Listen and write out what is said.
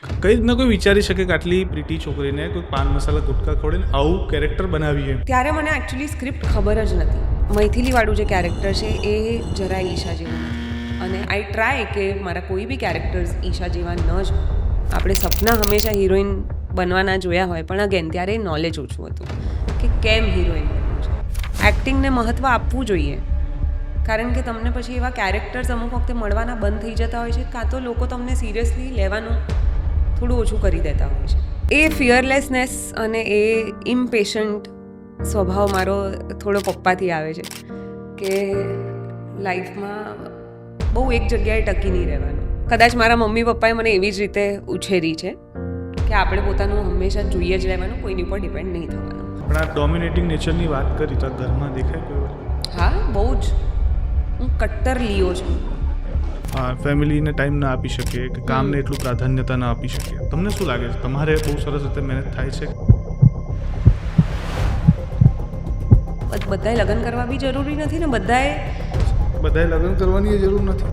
કઈ રીતના કોઈ વિચારી શકે કે આટલી પ્રીટી છોકરીને કોઈ પાન મસાલા ગુટકા ખવડાવીને આવું કેરેક્ટર બનાવીએ? ત્યારે મને એકચ્યુઅલી સ્ક્રિપ્ટ ખબર જ નથી. મૈથિલીવાળું જે કેરેક્ટર છે એ જરાય ઈશા જેવું નથી. અને આઈ ટ્રાય કે મારા કોઈ બી કેરેક્ટર્સ ઈશા જેવા ન જ હોય. આપણે સપના હંમેશા હિરોઈન બનવાના જોયા હોય, પણ અગેન ત્યારે નોલેજ ઓછું હતું કે કેમ હિરોઈન બનવું છે. એક્ટિંગને મહત્ત્વ આપવું જોઈએ, કારણ કે તમને પછી એવા કેરેક્ટર્સ અમુક વખતે મળવાના બંધ થઈ જતા હોય છે, કાં તો લોકો તમને સિરિયસલી લેવાનું થોડું ઓછું કરી દેતા હોય છે. એ ફિયરલેસનેસ અને એ ઇમ્પેશન્ટ સ્વભાવ મારો થોડો પપ્પાથી આવે છે કે લાઈફમાં બહુ એક જગ્યાએ ટકી નહીં રહેવાનું. કદાચ મારા મમ્મી પપ્પાએ મને એવી જ રીતે ઉછેરી છે કે આપણે પોતાનું હંમેશા જોઈએ જ રહેવાનું, કોઈની ઉપર ડિપેન્ડ નહીં થવાનું. પણ આ ડોમિનેટિંગ નેચરની વાત કરી તો ઘરમાં દેખાય કોઈ વાર? હા, બહુ જ. હું કટ્ટર લીઓ છું. હા, ફેમિલીને ટાઈમ ના આપી શકે કે કામને એટલું પ્રાધાન્યતા ના આપી શકે. તમને શું લાગે છે, તમારે બહુ સરસ રીતે મહેનત થાય છે? બધાએ લગ્ન કરવા બી જરૂરી નથી ને બધાએ લગ્ન કરવાની જરૂર નથી.